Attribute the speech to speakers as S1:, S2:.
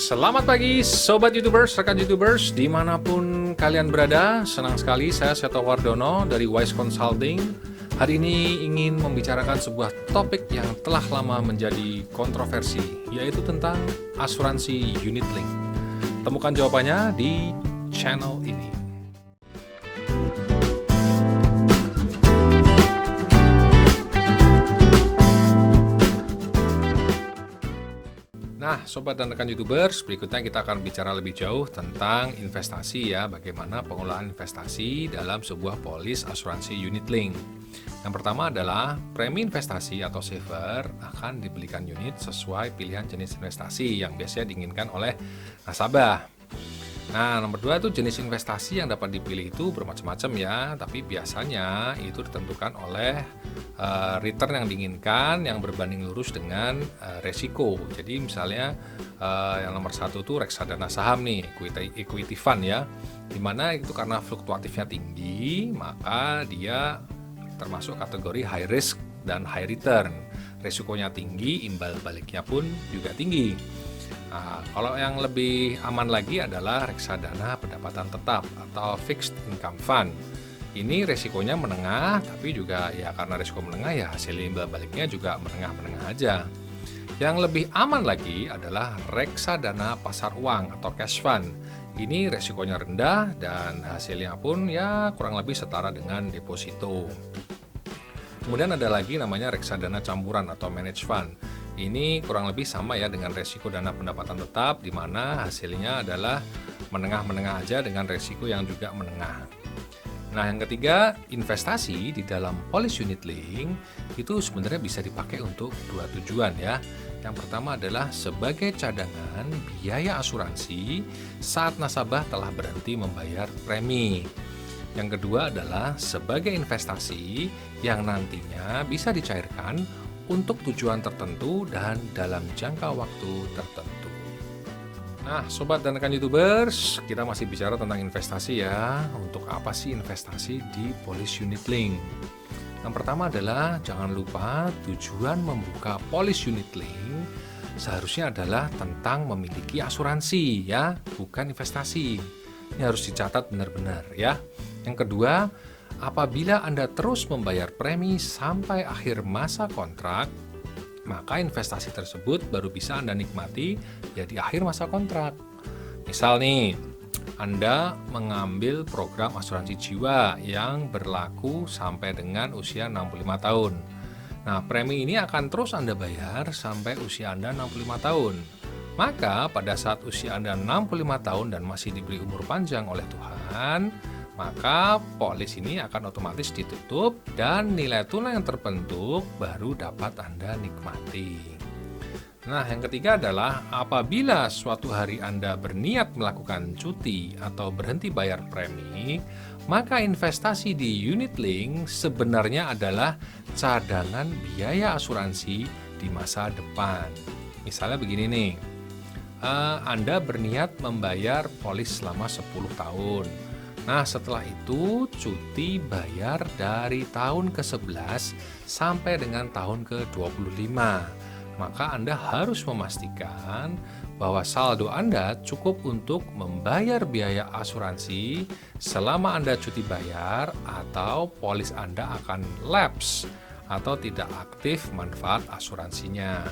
S1: Selamat pagi Sobat Youtubers, rekan Youtubers dimanapun kalian berada. Senang sekali saya Seto Wardono dari Wise Consulting. Hari ini ingin membicarakan sebuah topik yang telah lama menjadi kontroversi, yaitu tentang asuransi unit link. Temukan jawabannya di channel ini. Nah, sobat dan rekan Youtubers, berikutnya kita akan bicara lebih jauh tentang investasi ya, bagaimana pengelolaan investasi dalam sebuah polis asuransi unit link. Yang pertama adalah premi investasi atau saver akan dibelikan unit sesuai pilihan jenis investasi yang biasanya diinginkan oleh nasabah. Nah, nomor 2 itu jenis investasi yang dapat dipilih itu bermacam-macam ya, tapi biasanya itu ditentukan oleh return yang diinginkan yang berbanding lurus dengan resiko. Jadi misalnya yang nomor 1 itu reksadana saham nih, equity fund ya, dimana itu karena fluktuatifnya tinggi, maka dia termasuk kategori high risk dan high return. Resikonya tinggi, imbal baliknya pun juga tinggi. Nah, kalau yang lebih aman lagi adalah reksadana pendapatan tetap atau fixed income fund. Ini resikonya menengah, tapi juga ya karena resiko menengah ya hasil imbal baliknya juga menengah-menengah aja. Yang lebih aman lagi adalah reksadana pasar uang atau cash fund. Ini resikonya rendah dan hasilnya pun ya kurang lebih setara dengan deposito. Kemudian ada lagi namanya reksadana campuran atau managed fund. Ini kurang lebih sama ya dengan resiko dana pendapatan tetap, di mana hasilnya adalah menengah-menengah aja dengan resiko yang juga menengah. Nah, yang ketiga, investasi di dalam polis unit link itu sebenarnya bisa dipakai untuk dua tujuan ya. Yang pertama adalah sebagai cadangan biaya asuransi saat nasabah telah berhenti membayar premi. Yang kedua adalah sebagai investasi yang nantinya bisa dicairkan untuk tujuan tertentu dan dalam jangka waktu tertentu. Nah, sobat dan rekan Youtubers, kita masih bicara tentang investasi ya. Untuk apa sih investasi di polis unit link? Yang pertama adalah jangan lupa tujuan membuka polis unit link seharusnya adalah tentang memiliki asuransi ya, bukan investasi. Ini harus dicatat benar-benar ya. Yang kedua, apabila Anda terus membayar premi sampai akhir masa kontrak, maka investasi tersebut baru bisa Anda nikmati ya di akhir masa kontrak. Misal nih, Anda mengambil program asuransi jiwa yang berlaku sampai dengan usia 65 tahun. Nah, premi ini akan terus Anda bayar sampai usia Anda 65 tahun. Maka pada saat usia Anda 65 tahun dan masih diberi umur panjang oleh Tuhan, maka polis ini akan otomatis ditutup dan nilai tunai yang terbentuk baru dapat Anda nikmati. Nah, yang ketiga adalah apabila suatu hari Anda berniat melakukan cuti atau berhenti bayar premi, maka investasi di unit link sebenarnya adalah cadangan biaya asuransi di masa depan. Misalnya begini nih, Anda berniat membayar polis selama 10 tahun. Nah, setelah itu cuti bayar dari tahun ke-11 sampai dengan tahun ke-25. Maka Anda harus memastikan bahwa saldo Anda cukup untuk membayar biaya asuransi selama Anda cuti bayar atau polis Anda akan lapse atau tidak aktif manfaat asuransinya.